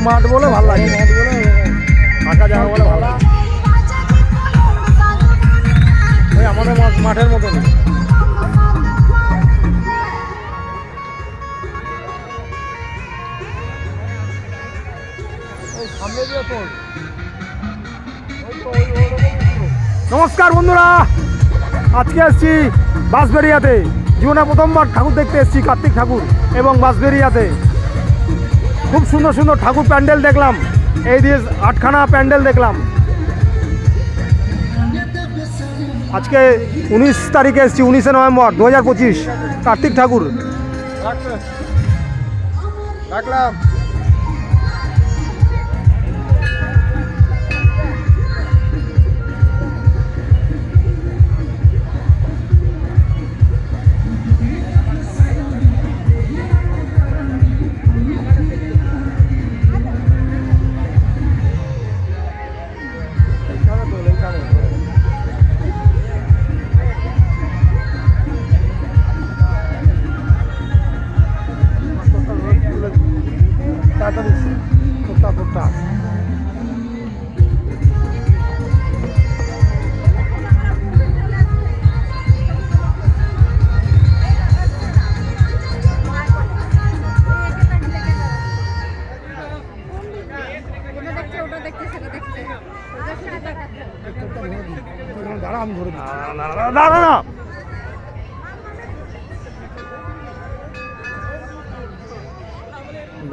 মাঠ বলে ভালো লাগে, ফাঁকা জায়গা বলে ভালো লাগে। ওই আমাদের মাঠের মতনই। নমস্কার বন্ধুরা, আজকে এসছি বাঁশবেড়িয়াতে। জীবনে প্রথমবার ঠাকুর দেখতে এসছি, কার্তিক ঠাকুর, এবং বাঁশবেড়িয়াতে খুব সুন্দর সুন্দর ঠাকুর প্যান্ডেল দেখলাম। এই দিয়ে 8খানা প্যান্ডেল দেখলাম। আজকে 19 তারিখে এসছি, 19শে নভেম্বর 2025, কার্তিক ঠাকুর রাখলাম।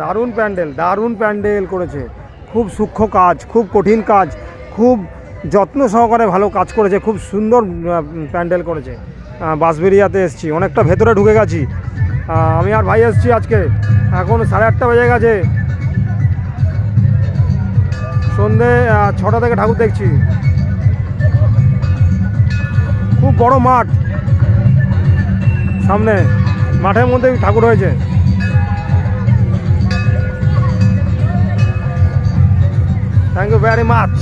দারুণ প্যান্ডেল, দারুণ প্যান্ডেল করেছে। খুব সূক্ষ্ম কাজ, খুব কঠিন কাজ, খুব যত্ন সহকারে ভালো কাজ করেছে। খুব সুন্দর প্যান্ডেল করেছে। বাঁশবেড়িয়াতে এসছি, অনেকটা ভেতরে ঢুকে গেছি। আমি আর ভাই এসছি আজকে, এখন 8:30 বেজে গেছে। সন্ধে 6টা থেকে ঠাকুর দেখছি। খুব বড় মাঠ, সামনে মাঠের মধ্যে ঠাকুর হয়েছে। Thank you very much.